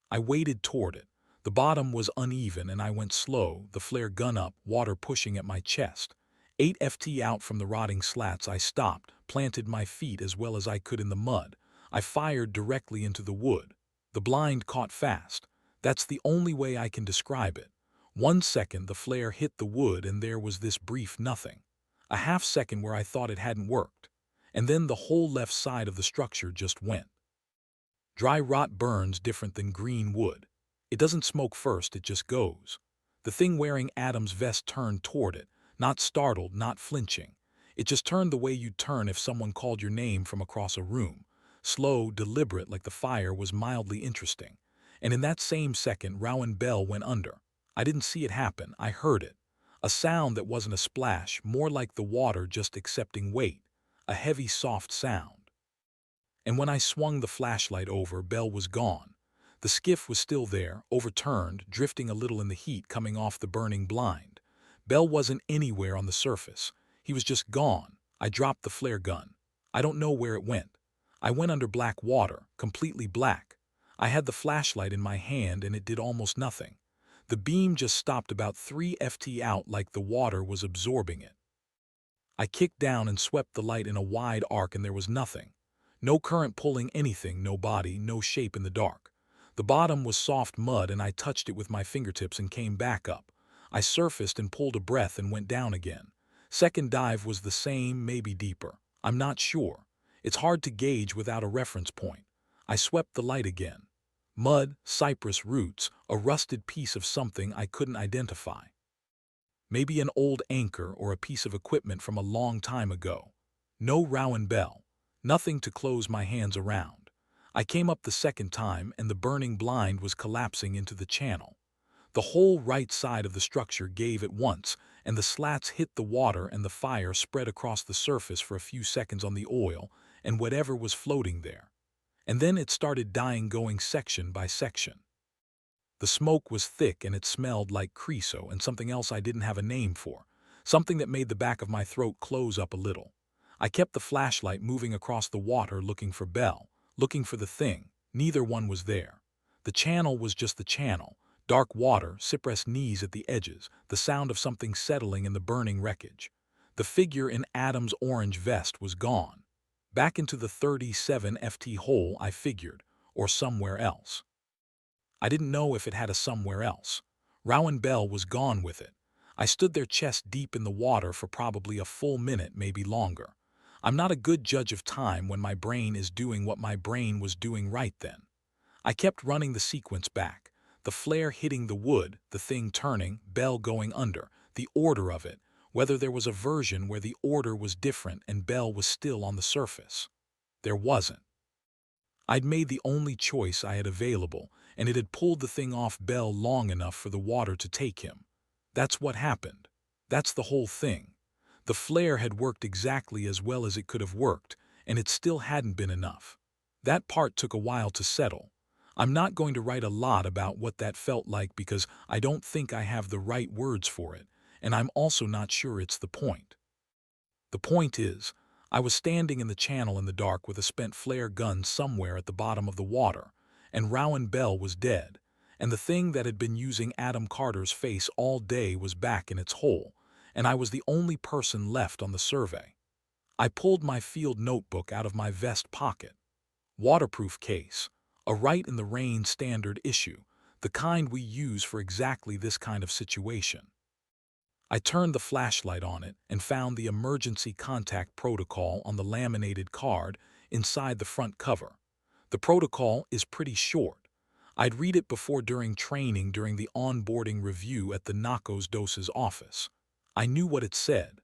I waded toward it. The bottom was uneven and I went slow, the flare gun up, water pushing at my chest. 8 ft out from the rotting slats I stopped, planted my feet as well as I could in the mud. I fired directly into the wood. The blind caught fast. That's the only way I can describe it. 1 second the flare hit the wood and there was this brief nothing. A half-second where I thought it hadn't worked. And then the whole left side of the structure just went. Dry rot burns different than green wood. It doesn't smoke first, it just goes. The thing wearing Adam's vest turned toward it, not startled, not flinching. It just turned the way you'd turn if someone called your name from across a room. Slow, deliberate, like the fire was mildly interesting. And in that same second, Rowan Bell went under. I didn't see it happen, I heard it. A sound that wasn't a splash, more like the water just accepting weight. A heavy, soft sound. And when I swung the flashlight over, Bell was gone. The skiff was still there, overturned, drifting a little in the heat coming off the burning blind. Bell wasn't anywhere on the surface. He was just gone. I dropped the flare gun. I don't know where it went. I went under black water, completely black. I had the flashlight in my hand and it did almost nothing. The beam just stopped about 3 ft out like the water was absorbing it. I kicked down and swept the light in a wide arc and there was nothing. No current pulling anything, no body, no shape in the dark. The bottom was soft mud and I touched it with my fingertips and came back up. I surfaced and pulled a breath and went down again. Second dive was the same, maybe deeper. I'm not sure. It's hard to gauge without a reference point. I swept the light again. Mud, cypress roots, a rusted piece of something I couldn't identify. Maybe an old anchor or a piece of equipment from a long time ago. No Rowan Bell. Nothing to close my hands around. I came up the second time and the burning blind was collapsing into the channel. The whole right side of the structure gave at once, and the slats hit the water and the fire spread across the surface for a few seconds on the oil and whatever was floating there. And then it started dying, going section by section. The smoke was thick and it smelled like creosote and something else I didn't have a name for, something that made the back of my throat close up a little. I kept the flashlight moving across the water looking for Bell, looking for the thing. Neither one was there. The channel was just the channel. Dark water, cypress knees at the edges, the sound of something settling in the burning wreckage. The figure in Adam's orange vest was gone. Back into the 37 ft hole, I figured, or somewhere else. I didn't know if it had a somewhere else. Rowan Bell was gone with it. I stood there chest deep in the water for probably a full minute, maybe longer. I'm not a good judge of time when my brain is doing what my brain was doing right then. I kept running the sequence back. The flare hitting the wood, the thing turning, Bell going under, the order of it, whether there was a version where the order was different and Bell was still on the surface. There wasn't. I'd made the only choice I had available, and it had pulled the thing off Bell long enough for the water to take him. That's what happened. That's the whole thing. The flare had worked exactly as well as it could have worked, and it still hadn't been enough. That part took a while to settle. I'm not going to write a lot about what that felt like because I don't think I have the right words for it, and I'm also not sure it's the point. The point is, I was standing in the channel in the dark with a spent flare gun somewhere at the bottom of the water, and Rowan Bell was dead, and the thing that had been using Adam Carter's face all day was back in its hole, and I was the only person left on the survey. I pulled my field notebook out of my vest pocket. Waterproof case. A Write in the Rain standard issue, the kind we use for exactly this kind of situation. I turned the flashlight on it and found the emergency contact protocol on the laminated card inside the front cover. The protocol is pretty short. I'd read it before during training during the onboarding review at the Narcos Dos's office. I knew what it said.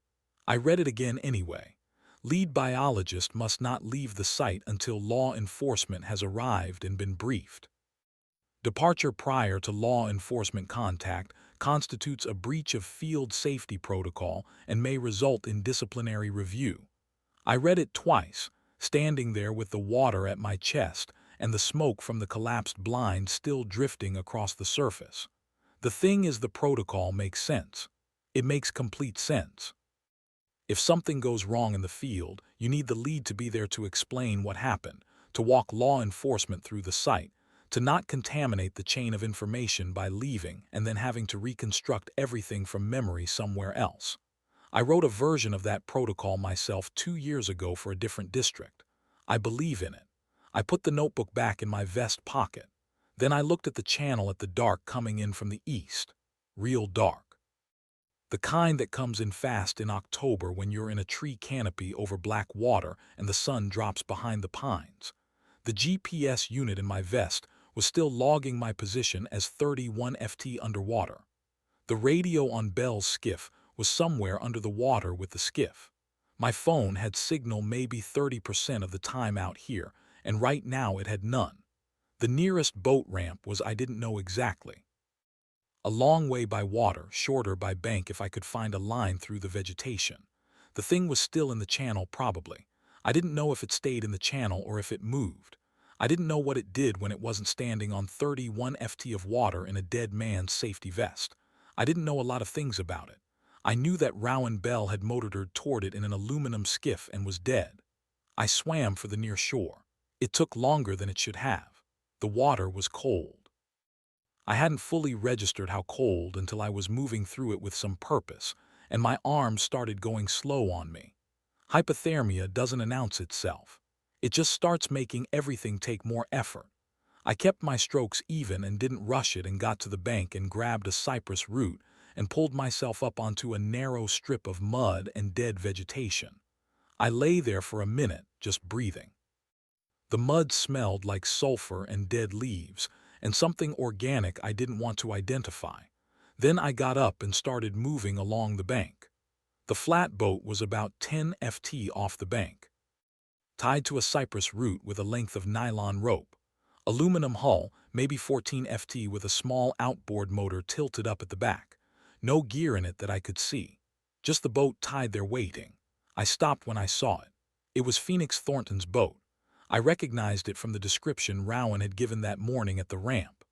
I read it again anyway. Lead biologist must not leave the site until law enforcement has arrived and been briefed. Departure prior to law enforcement contact constitutes a breach of field safety protocol and may result in disciplinary review. I read it twice, standing there with the water at my chest and the smoke from the collapsed blind still drifting across the surface. The thing is, the protocol makes sense. It makes complete sense. If something goes wrong in the field, you need the lead to be there to explain what happened, to walk law enforcement through the site, to not contaminate the chain of information by leaving and then having to reconstruct everything from memory somewhere else. I wrote a version of that protocol myself 2 years ago for a different district. I believe in it. I put the notebook back in my vest pocket. Then I looked at the channel at the dark coming in from the east. Real dark. The kind that comes in fast in October when you're in a tree canopy over black water and the sun drops behind the pines. The GPS unit in my vest was still logging my position as 31 FT underwater. The radio on Bell's skiff was somewhere under the water with the skiff. My phone had signal maybe 30% of the time out here, and right now it had none. The nearest boat ramp was I didn't know exactly. A long way by water, shorter by bank if I could find a line through the vegetation. The thing was still in the channel probably. I didn't know if it stayed in the channel or if it moved. I didn't know what it did when it wasn't standing on 31 FT of water in a dead man's safety vest. I didn't know a lot of things about it. I knew that Rowan Bell had motored toward it in an aluminum skiff and was dead. I swam for the near shore. It took longer than it should have. The water was cold. I hadn't fully registered how cold until I was moving through it with some purpose, and my arms started going slow on me. Hypothermia doesn't announce itself. It just starts making everything take more effort. I kept my strokes even and didn't rush it and got to the bank and grabbed a cypress root and pulled myself up onto a narrow strip of mud and dead vegetation. I lay there for a minute, just breathing. The mud smelled like sulfur and dead leaves, and something organic I didn't want to identify. Then I got up and started moving along the bank. The flatboat was about 10 FT off the bank, tied to a cypress root with a length of nylon rope. Aluminum hull, maybe 14 FT with a small outboard motor tilted up at the back. No gear in it that I could see. Just the boat tied there waiting. I stopped when I saw it. It was Phoenix Thornton's boat. I recognized it from the description Rowan had given that morning at the ramp.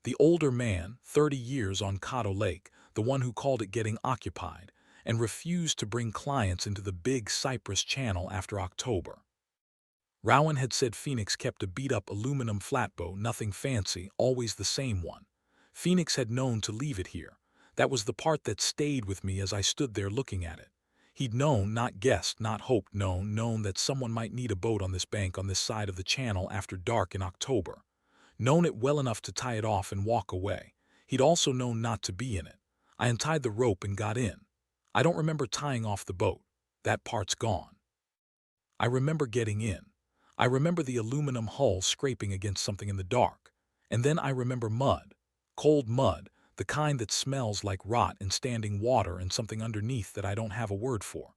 The older man, 30 years on Cotto Lake, the one who called it getting occupied, and refused to bring clients into the big Cypress Channel after October. Rowan had said Phoenix kept a beat-up aluminum flatboat, nothing fancy, always the same one. Phoenix had known to leave it here. That was the part that stayed with me as I stood there looking at it. He'd known, not guessed, not hoped, known that someone might need a boat on this bank on this side of the channel after dark in October. Known it well enough to tie it off and walk away. He'd also known not to be in it. I untied the rope and got in. I don't remember tying off the boat. That part's gone. I remember getting in. I remember the aluminum hull scraping against something in the dark. And then I remember mud. Cold mud, the kind that smells like rot and standing water and something underneath that I don't have a word for.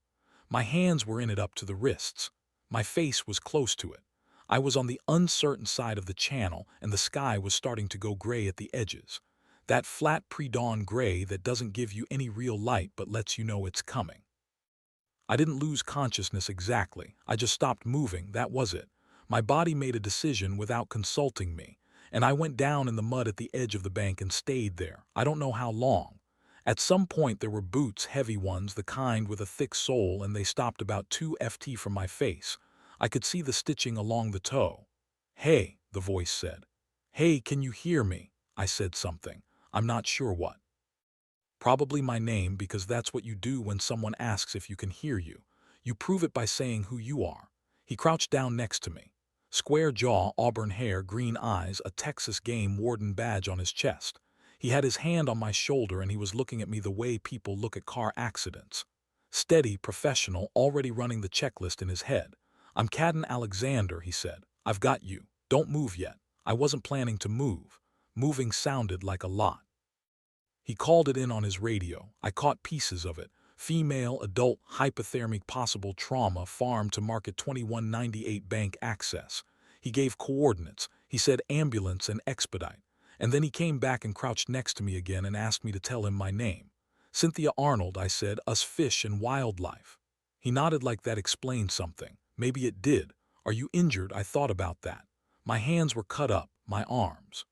My hands were in it up to the wrists. My face was close to it. I was on the uncertain side of the channel and the sky was starting to go gray at the edges. That flat pre-dawn gray that doesn't give you any real light but lets you know it's coming. I didn't lose consciousness exactly. I just stopped moving, that was it. My body made a decision without consulting me, and I went down in the mud at the edge of the bank and stayed there. I don't know how long. At some point there were boots, heavy ones, the kind with a thick sole, and they stopped about 2 FT from my face. I could see the stitching along the toe. "Hey," the voice said. "Hey, can you hear me?" I said something. I'm not sure what. Probably my name, because that's what you do when someone asks if you can hear you. You prove it by saying who you are. He crouched down next to me. Square jaw, auburn hair, green eyes, a Texas game warden badge on his chest. He had his hand on my shoulder and he was looking at me the way people look at car accidents. Steady, professional, already running the checklist in his head. "I'm Cadden Alexander," he said. "I've got you. Don't move yet." I wasn't planning to move. Moving sounded like a lot. He called it in on his radio. I caught pieces of it. Female, adult, hypothermic, possible trauma, farm to market 2198 bank access. He gave coordinates. He said ambulance and expedite. And then he came back and crouched next to me again and asked me to tell him my name. "Cynthia Arnold," I said, "us fish and wildlife." He nodded like that explained something. Maybe it did. "Are you injured?" I thought about that. My hands were cut up, my arms.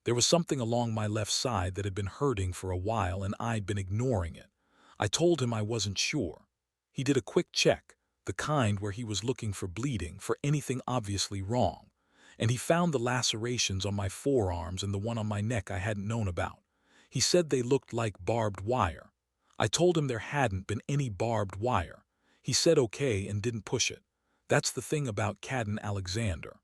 There was something along my left side that had been hurting for a while and I'd been ignoring it. I told him I wasn't sure. He did a quick check, the kind where he was looking for bleeding, for anything obviously wrong. And he found the lacerations on my forearms and the one on my neck I hadn't known about. He said they looked like barbed wire. I told him there hadn't been any barbed wire. He said okay and didn't push it. That's the thing about Cadden Alexander.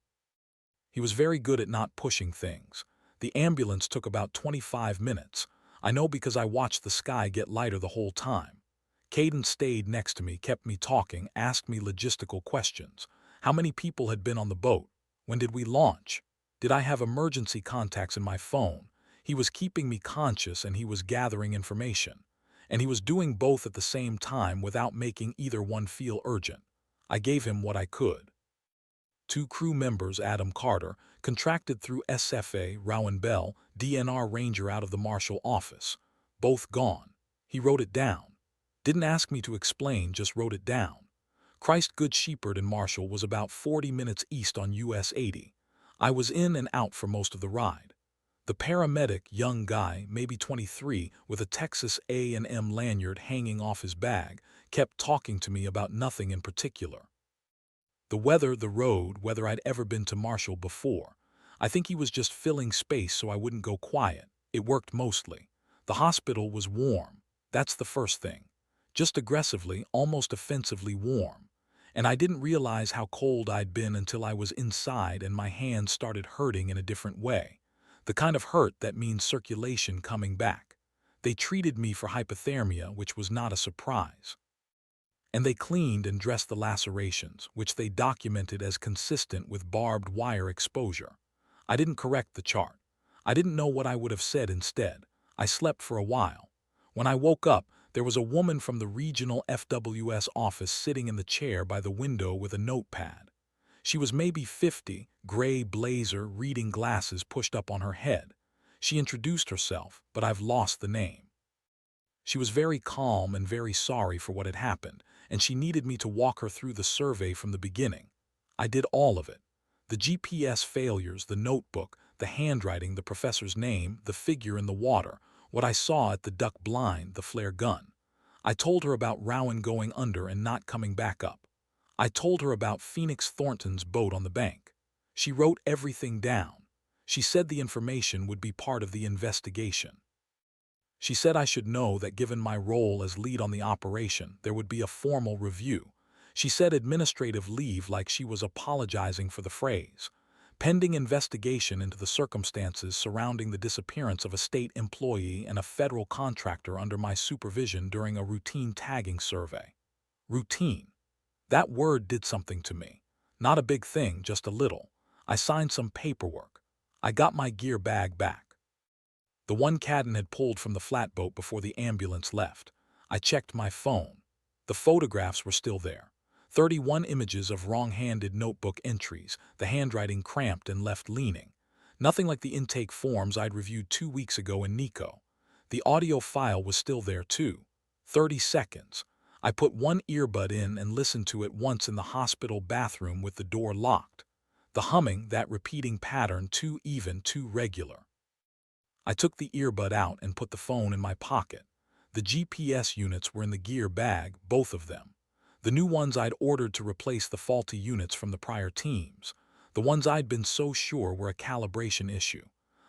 He was very good at not pushing things. The ambulance took about 25 minutes. I know because I watched the sky get lighter the whole time. Caden stayed next to me, kept me talking, asked me logistical questions. How many people had been on the boat? When did we launch? Did I have emergency contacts in my phone? He was keeping me conscious and he was gathering information. And he was doing both at the same time without making either one feel urgent. I gave him what I could. Two crew members, Adam Carter, contracted through SFA, Rowan Bell, DNR Ranger out of the Marshal office. Both gone. He wrote it down. Didn't ask me to explain, just wrote it down. Christ Good Shepherd in Marshall was about 40 minutes east on US 80. I was in and out for most of the ride. The paramedic, young guy, maybe 23, with a Texas A&M lanyard hanging off his bag, kept talking to me about nothing in particular. The weather, the road, whether I'd ever been to Marshall before. I think he was just filling space so I wouldn't go quiet. It worked mostly. The hospital was warm. That's the first thing. Just aggressively, almost offensively warm. And I didn't realize how cold I'd been until I was inside and my hands started hurting in a different way. The kind of hurt that means circulation coming back. They treated me for hypothermia, which was not a surprise. And they cleaned and dressed the lacerations, which they documented as consistent with barbed wire exposure. I didn't correct the chart. I didn't know what I would have said instead. I slept for a while. When I woke up, there was a woman from the regional FWS office sitting in the chair by the window with a notepad. She was maybe 50, gray blazer, reading glasses pushed up on her head. She introduced herself, but I've lost the name. She was very calm and very sorry for what had happened, and she needed me to walk her through the survey from the beginning. I did all of it. The GPS failures, the notebook, the handwriting, the professor's name, the figure in the water, what I saw at the duck blind, the flare gun. I told her about Rowan going under and not coming back up. I told her about Phoenix Thornton's boat on the bank. She wrote everything down. She said the information would be part of the investigation. She said I should know that given my role as lead on the operation, there would be a formal review. She said administrative leave like she was apologizing for the phrase. Pending investigation into the circumstances surrounding the disappearance of a state employee and a federal contractor under my supervision during a routine tagging survey. Routine. That word did something to me. Not a big thing, just a little. I signed some paperwork. I got my gear bag back. The one Cadden had pulled from the flatboat before the ambulance left. I checked my phone. The photographs were still there. 31 images of wrong-handed notebook entries, the handwriting cramped and left leaning. Nothing like the intake forms I'd reviewed 2 weeks ago in Nico. The audio file was still there too. 30 seconds. I put one earbud in and listened to it once in the hospital bathroom with the door locked. The humming, that repeating pattern, too even, too regular. I took the earbud out and put the phone in my pocket. The GPS units were in the gear bag, both of them. The new ones I'd ordered to replace the faulty units from the prior teams. The ones I'd been so sure were a calibration issue.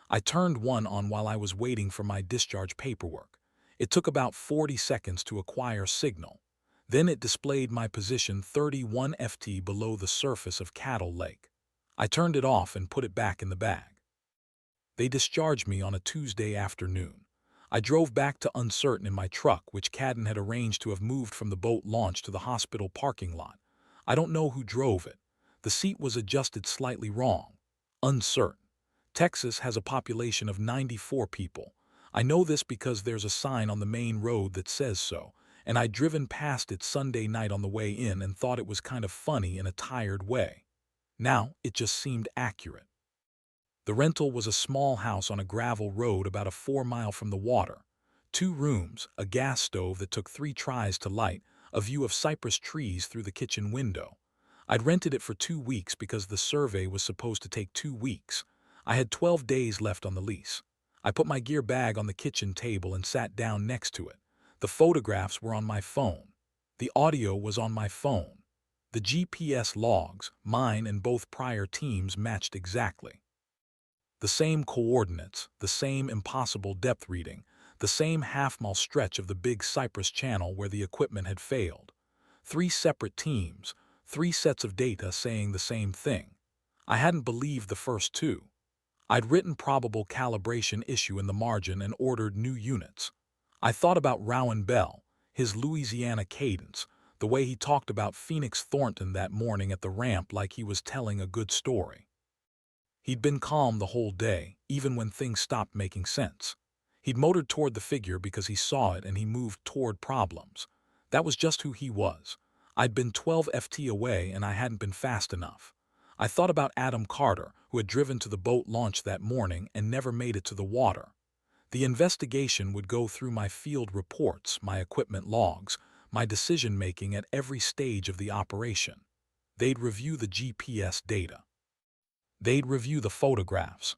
I turned one on while I was waiting for my discharge paperwork. It took about 40 seconds to acquire signal. Then it displayed my position 31 FT below the surface of Cattle Lake. I turned it off and put it back in the bag. They discharged me on a Tuesday afternoon. I drove back to Uncertain in my truck, which Cadden had arranged to have moved from the boat launch to the hospital parking lot. I don't know who drove it. The seat was adjusted slightly wrong. Uncertain. Texas has a population of 94 people. I know this because there's a sign on the main road that says so, and I'd driven past it Sunday night on the way in and thought it was kind of funny in a tired way. Now, it just seemed accurate. The rental was a small house on a gravel road about a 4 mile from the water. 2 rooms, a gas stove that took 3 tries to light, a view of cypress trees through the kitchen window. I'd rented it for 2 weeks because the survey was supposed to take 2 weeks. I had 12 days left on the lease. I put my gear bag on the kitchen table and sat down next to it. The photographs were on my phone. The audio was on my phone. The GPS logs, mine and both prior teams, matched exactly. The same coordinates, the same impossible depth reading, the same half-mile stretch of the big Cypress Channel where the equipment had failed. 3 separate teams, 3 sets of data saying the same thing. I hadn't believed the first two. I'd written probable calibration issue in the margin and ordered new units. I thought about Rowan Bell, his Louisiana cadence, the way he talked about Phoenix Thornton that morning at the ramp like he was telling a good story. He'd been calm the whole day, even when things stopped making sense. He'd motored toward the figure because he saw it and he moved toward problems. That was just who he was. I'd been 12 FT away and I hadn't been fast enough. I thought about Adam Carter, who had driven to the boat launch that morning and never made it to the water. The investigation would go through my field reports, my equipment logs, my decision-making at every stage of the operation. They'd review the GPS data. They'd review the photographs.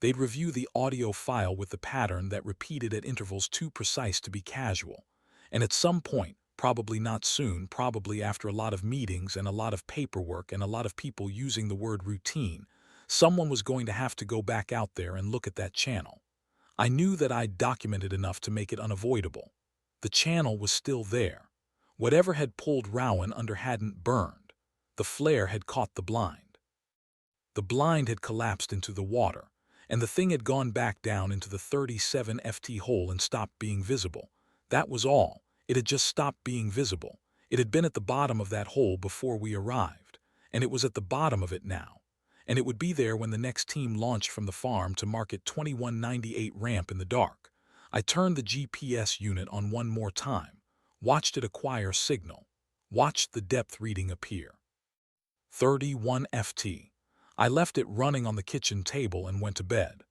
They'd review the audio file with the pattern that repeated at intervals too precise to be casual. And at some point, probably not soon, probably after a lot of meetings and a lot of paperwork and a lot of people using the word routine, someone was going to have to go back out there and look at that channel. I knew that I'd documented enough to make it unavoidable. The channel was still there. Whatever had pulled Rowan under hadn't burned. The flare had caught the blind. The blind had collapsed into the water, and the thing had gone back down into the 37 FT hole and stopped being visible. That was all. It had just stopped being visible. It had been at the bottom of that hole before we arrived, and it was at the bottom of it now. And it would be there when the next team launched from the farm to market 2198 ramp in the dark. I turned the GPS unit on one more time, watched it acquire signal, watched the depth reading appear. 31 FT. I left it running on the kitchen table and went to bed.